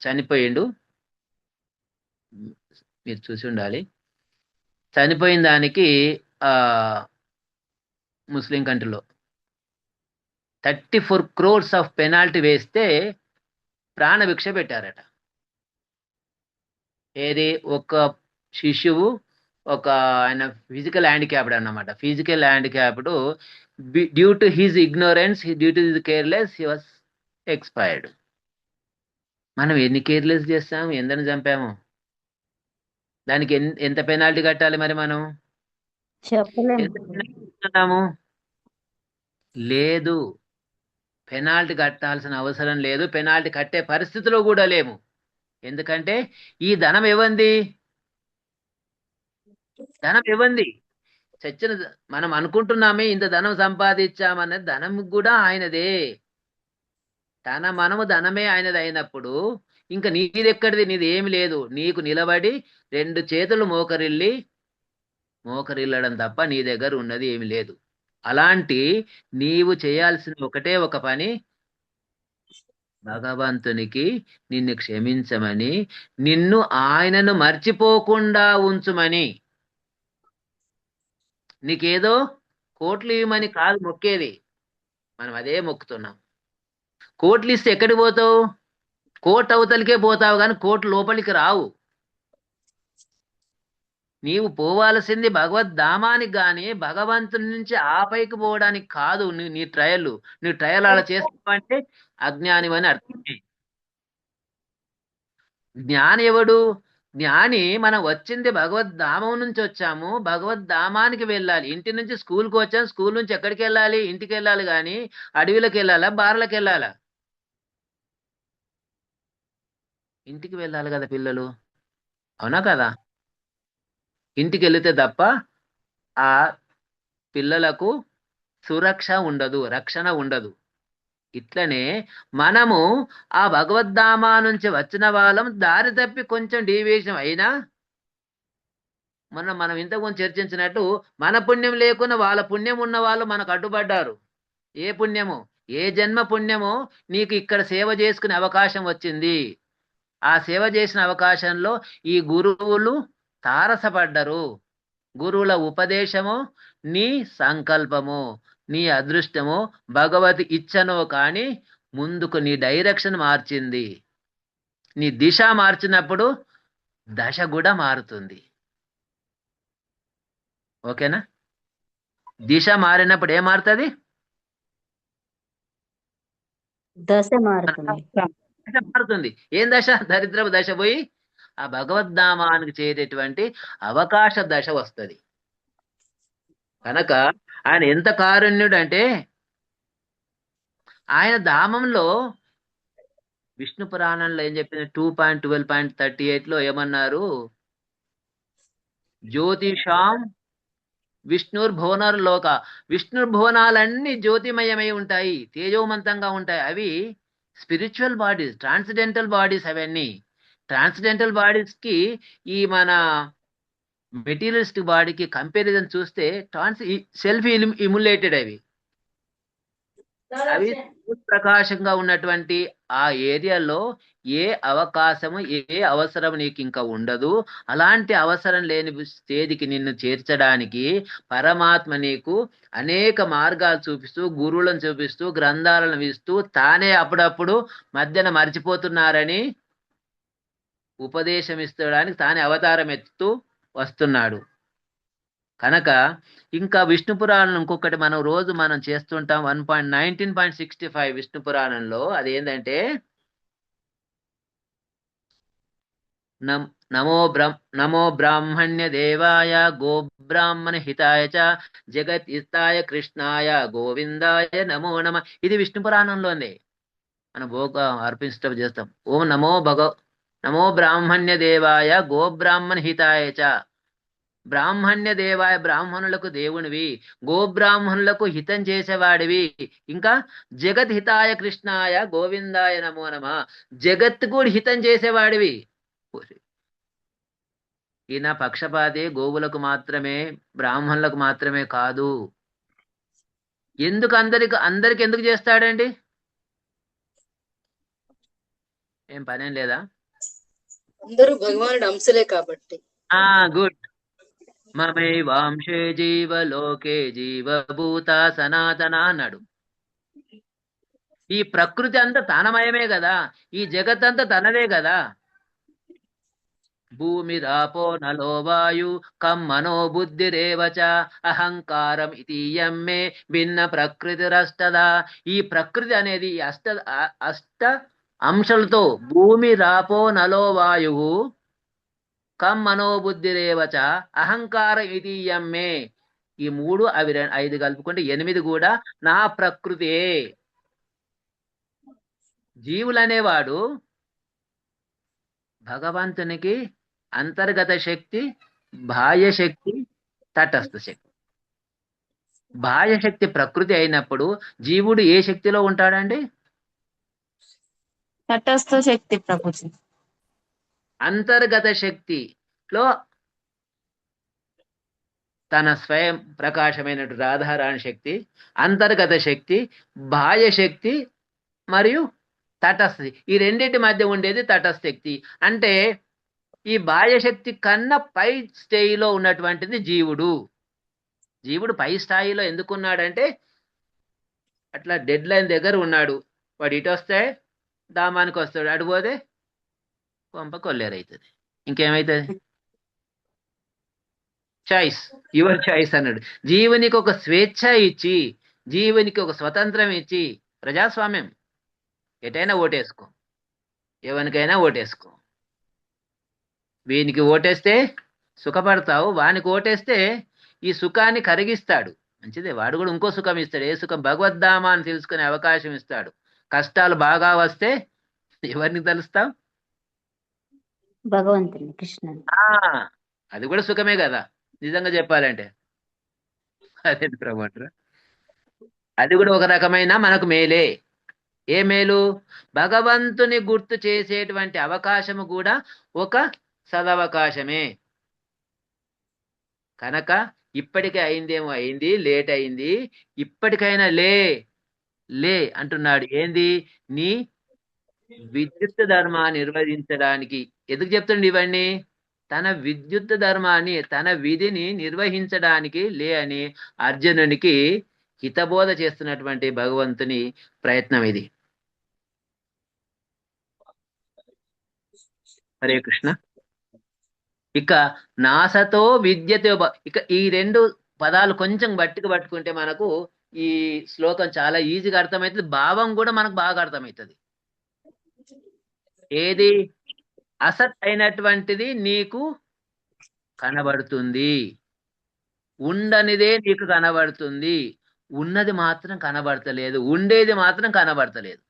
చనిపోయిండు. మీరు చూసి ఉండాలి. చనిపోయిన దానికి ముస్లిం కంట్రీలో 34 crores ఆఫ్ పెనాల్టీ వేస్తే ప్రాణభిక్ష పెట్టారట. ఏది? ఒక శిశువు, ఒక ఆయన ఫిజికల్ హ్యాండిక్యాప్డ్ అన్నమాట. Physical handicapped, due to his ignorance, due to his careless, he was expired. మనం ఎన్ని కేర్లెస్ చేస్తాము, ఎందరిని చంపాము? దానికి ఎంత పెనాల్టీ కట్టాలి మరి? మనం ఎంత పెనాల్టీ కడుతున్నాము? లేదు, పెనాల్టీ కట్టాల్సిన అవసరం లేదు. పెనాల్టీ కట్టే పరిస్థితిలో కూడా లేము. ఎందుకంటే ఈ ధనం ఇవ్వండి, ధనం ఇవ్వండి. చచ్చిన మనం అనుకుంటున్నామే ఇంత ధనం సంపాదించామన్నది, ధనం కూడా ఆయనదే. మనము ధనమే ఆయనది అయినప్పుడు ఇంకా నీదెక్కడిది? నీది ఏమి లేదు. నీకు నిలబడి 2 చేతులు మోకరిల్లడం తప్ప నీ దగ్గర ఉన్నది ఏమి లేదు. అలాంటి నీవు చేయాల్సిన ఒకటే ఒక పని, భగవంతునికి నిన్ను క్షమించమని, నిన్ను ఆయనను మర్చిపోకుండా ఉంచుమని. నీకేదో కోట్లు ఇవ్వమని కాదు మొక్కేది, మనం అదే మొక్కుతున్నాం. కోట్లు ఇస్తే ఎక్కడికి పోతావు? కోట్ అవతలికే పోతావు కానీ కోట్ లోపలికి రావు. నీవు పోవాల్సింది భగవద్ధామానికి కానీ భగవంతుని నుంచి ఆ పైకి పోవడానికి కాదు. నీ ట్రయల్ అలా చేస్తావంటే అజ్ఞానివని అర్థం. జ్ఞాని ఎవడు? జ్ఞాని మనం వచ్చింది భగవద్ధామం నుంచి వచ్చాము, భగవద్ధామానికి వెళ్ళాలి. ఇంటి నుంచి స్కూల్కి వచ్చాము, స్కూల్ నుంచి ఎక్కడికి వెళ్ళాలి? ఇంటికి వెళ్ళాలి. కానీ అడవిలోకి వెళ్ళాలా, బార్లకు వెళ్ళాలా? ఇంటికి వెళ్ళాలి కదా పిల్లలు, అవునా కదా? ఇంటికి వెళితే తప్ప ఆ పిల్లలకు సురక్ష ఉండదు, రక్షణ ఉండదు. ఇట్లనే మనము ఆ భగవద్ధామా నుంచి వచ్చిన వాళ్ళం దారి తప్పి కొంచెం డీవియేషన్ అయినా, మనం ఇంతకుముందు చర్చించినట్టు మన పుణ్యం లేకున్నా వాళ్ళ పుణ్యం ఉన్న వాళ్ళు మనకు అడ్డుపడ్డారు. ఏ పుణ్యమో, ఏ జన్మ పుణ్యమో నీకు ఇక్కడ సేవ చేసుకునే అవకాశం వచ్చింది. ఆ సేవ చేసిన అవకాశంలో ఈ గురువులు తారసపడ్డరు. గురువుల ఉపదేశము నీ సంకల్పము, నీ అదృష్టము, భగవతి ఇచ్చనో కానీ ముందుకు నీ డైరెక్షన్ మార్చింది. నీ దిశ మార్చినప్పుడు దశ కూడా మారుతుంది. ఓకేనా? దిశ మారినప్పుడు ఏం మారుతుంది? దశ మారుతుంది. మారుతుంది. ఏం దశ? దరిద్రపు దశ పోయి ఆ భగవద్ధామానికి చేరేటువంటి అవకాశ దశ వస్తుంది. కనుక ఆయన ఎంత కారుణ్యుడు అంటే, ఆయన ధామంలో విష్ణు పురాణంలో ఏం చెప్పింది? 2.12.38 ఏమన్నారు? జ్యోతిషాం విష్ణుర్భువనర్ లోక. విష్ణుర్భువనాలన్నీ జ్యోతిమయమై ఉంటాయి, తేజోమంతంగా ఉంటాయి. అవి స్పిరిచువల్ బాడీస్, ట్రాన్స్డెంటల్ బాడీస్. అవన్నీ ట్రాన్స్డెంటల్ బాడీస్ కి ఈ మన మెటీరియలిస్టిక్ బాడీకి కంపారిజన్ చూస్తే సెల్ఫ్ ఇమ్యులేటెడ్ అవి ప్రకాశంగా ఉన్నటువంటి ఆ ఏరియాలో ఏ అవకాశము ఏ అవసరం నీకు ఇంకా ఉండదు. అలాంటి అవసరం లేని స్టేజ్కి నిన్ను చేర్చడానికి పరమాత్మ నీకు అనేక మార్గాలు చూపిస్తూ, గురువులను చూపిస్తూ, గ్రంథాలను ఇస్తూ, తానే అప్పుడప్పుడు మధ్యన మర్చిపోతున్నారని ఉపదేశం ఇస్తడానికి తానే అవతారం ఎత్తుతూ వస్తున్నాడు. కనుక ఇంకా విష్ణు పురాణం ఇంకొకటి మనం చేస్తుంటాం 19.65 విష్ణు పురాణంలో. అదేంటంటే నమో బ్రాహ్మణ్య దేవాయ గోబ్రాహ్మణ హితాయ చ జగత్ హితాయ కృష్ణాయ గోవిందాయ నమో నమ. ఇది విష్ణు పురాణంలోనే మనం భోగ అర్పించడం చేస్తాం. ఓం నమో బ్రాహ్మణ్య దేవాయ గోబ్రాహ్మణ హితాయ చ. బ్రాహ్మణ్య దేవాయ బ్రాహ్మణులకు దేవునివి, గోబ్రాహ్మణులకు హితం చేసేవాడివి, ఇంకా జగత్ హితాయ కృష్ణాయ గోవిందాయ నమో నమ, జగత్ కూడా హితం చేసేవాడివి. ఈయన పక్షపాతి గోవులకు మాత్రమే, బ్రాహ్మణులకు మాత్రమే కాదు. ఎందుకు అందరికి ఎందుకు చేస్తాడండి? ఏం పనేం లేదా? అందరూ భగవానుడి అంశలే కాబట్టి. గుడ్. మమైవాంశే జీవలోకే జీవభూత సనాతన అన్నాడు. ఈ ప్రకృతి అంతా తనమయమే కదా, ఈ జగత్ అంతా తనదే కదా. భూమి రాపో నలో వాయు కం మనో బుద్ధిరేవచ అహంకారం ఇతీయం మే భిన్న ప్రకృతిరష్టదా. ఈ ప్రకృతి అనేది అష్ట అంశాలతో భూమి రాపో నలో వాయు కం మనోబుద్ధిరేవచ అహంకారం ఇతీయం మే. ఈ 3 అవి 5 కలుపుకుంటే 8 కూడా నా ప్రకృతే. జీవులనేవాడు భగవంతునికి అంతర్గత శక్తి, బాహ్య శక్తి, తటస్థ శక్తి. బాహ్య శక్తి ప్రకృతి అయినప్పుడు జీవుడు ఏ శక్తిలో ఉంటాడండి? తటస్థ శక్తి ప్రభుజీ. అంతర్గత శక్తిలో తన స్వయం ప్రకాశమైన రాధారాణి శక్తి, అంతర్గత శక్తి, బాహ్య శక్తి మరియు తటస్థ. ఈ రెండింటి మధ్య ఉండేది తటస్థ శక్తి. అంటే ఈ బాహ్య శక్తి కన్నా పై స్థాయిలో ఉన్నటువంటిది జీవుడు. జీవుడు పై స్థాయిలో ఎందుకున్నాడంటే అట్లా డెడ్ లైన్ దగ్గర ఉన్నాడు. వాడు ఇటు వస్తే దామానికి వస్తాడు, అడిపోతే కొంప కొల్లేరైతుంది. ఇంకేమైతుంది? చాయిస్, యువర్ చాయిస్ అన్నాడు. జీవునికి ఒక స్వేచ్ఛ ఇచ్చి, జీవునికి ఒక స్వతంత్రం ఇచ్చి, ప్రజాస్వామ్యం, ఎటైనా ఓటేసుకో, ఎవరికైనా ఓటేసుకో. వీనికి ఓటేస్తే సుఖపడతావు, వానికి ఓటేస్తే ఈ సుఖాన్ని కరిగిస్తాడు. మంచిదే, వాడు కూడా ఇంకో సుఖం ఇస్తాడు. ఏ సుఖం? భగవద్ధామా అని తెలుసుకునే అవకాశం ఇస్తాడు. కష్టాలు బాగా వస్తే ఎవరిని తలుస్తాం? భగవంతుని, కృష్ణుని. అది కూడా సుఖమే కదా నిజంగా చెప్పాలంటే. అదే ప్రభు, అది కూడా ఒక రకమైన మనకు మేలే. ఏ మేలు? భగవంతుని గుర్తు చేసేటువంటి అవకాశము కూడా ఒక సదవకాశమే. కనుక ఇప్పటికే అయిందేమో అయింది, లేట్ అయింది, ఇప్పటికైనా లే అంటున్నాడు. ఏంది? నీ విద్యుత్ ధర్మాన్ని నిర్వహించడానికి. ఎందుకు చెప్తుండే ఇవన్నీ? తన విద్యుత్ ధర్మాన్ని, తన విధిని నిర్వహించడానికి లే అని అర్జునునికి హితబోధ చేస్తున్నటువంటి భగవంతుని ప్రయత్నం ఇది. హరే కృష్ణ. ఇక నాసతో విద్యతో, ఇక ఈ 2 పదాలు కొంచెం పట్టుకుంటే మనకు ఈ శ్లోకం చాలా ఈజీగా అర్థమవుతుంది. భావం కూడా మనకు బాగా అర్థమవుతుంది. ఏది? అసత్ అయినటువంటిది నీకు కనబడుతుంది, ఉండనిదే నీకు కనబడుతుంది, ఉన్నది మాత్రం కనబడతలేదు, ఉండేది మాత్రం కనబడతలేదు.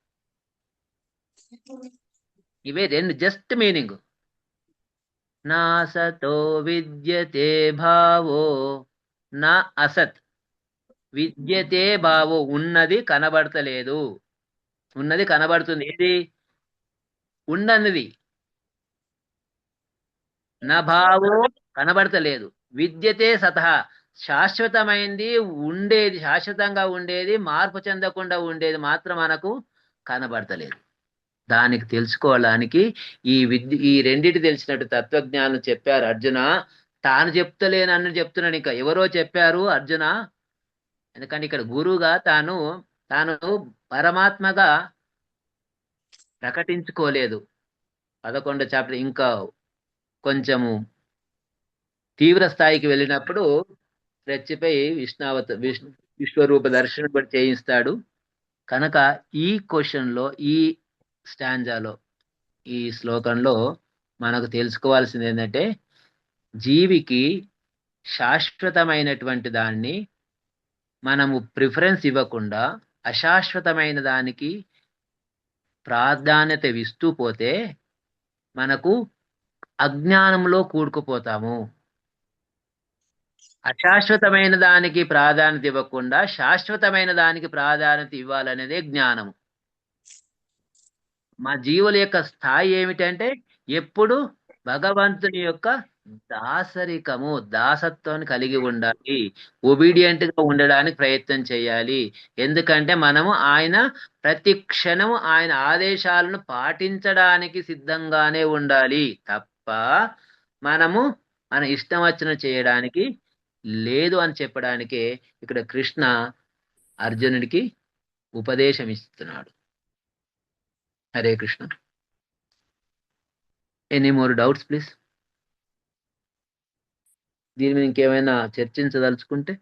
ఇవే 2 జస్ట్ మీనింగ్. నా సతో విద్యతే భావో నా అసత్. విద్యతే భావో, ఉన్నది కనబడతలేదు, ఉన్నది కనబడుతుంది. ఏది? ఉండనిది. నా భావో కనబడతలేదు. విద్యతే సతః, శాశ్వతమైంది ఉండేది, శాశ్వతంగా ఉండేది, మార్పు చెందకుండా ఉండేది మాత్రం మనకు కనబడతలేదు. దానికి తెలుసుకోవడానికి ఈ రెండిటి తెలిసినట్టు తత్వజ్ఞానం చెప్పారు అర్జున. తాను చెప్తలేనన్ను చెప్తున్నాడు, ఇంకా ఎవరో చెప్పారు అర్జున. ఎందుకంటే ఇక్కడ గురువుగా తాను పరమాత్మగా ప్రకటించుకోలేదు. 11 చాప్టర్ ఇంకా కొంచెము తీవ్ర స్థాయికి వెళ్ళినప్పుడు రెచ్చిపోయి విశ్వరూప దర్శనం కూడా చేయిస్తాడు. కనుక ఈ క్వశ్చన్లో, ఈ స్టాంజాలో, ఈ శ్లోకంలో మనకు తెలుసుకోవాల్సింది ఏంటంటే, జీవికి శాశ్వతమైనటువంటి దాన్ని మనము ప్రిఫరెన్స్ ఇవ్వకుండా అశాశ్వతమైన దానికి ప్రాధాన్యత ఇస్తూ పోతే మనకు అజ్ఞానంలో కూడుకుపోతాము. అశాశ్వతమైన దానికి ప్రాధాన్యత ఇవ్వకుండా శాశ్వతమైన దానికి ప్రాధాన్యత ఇవ్వాలనేదే జ్ఞానము. మా జీవుల యొక్క స్థాయి ఏమిటంటే ఎప్పుడు భగవంతుని యొక్క దాసత్వాన్ని కలిగి ఉండాలి, ఒబీడియంట్ గా ఉండడానికి ప్రయత్నం చేయాలి. ఎందుకంటే మనము ఆయన ప్రతి క్షణము ఆయన ఆదేశాలను పాటించడానికి సిద్ధంగానే ఉండాలి తప్ప మనము మన ఇష్టం వచ్చిన చేయడానికి లేదు అని చెప్పడానికే ఇక్కడ కృష్ణ అర్జునుడికి ఉపదేశం ఇస్తున్నాడు. Hare Krishna. Any more doubts please? దీని మీద ఇంకేమైనా చర్చించదలుచుకుంటే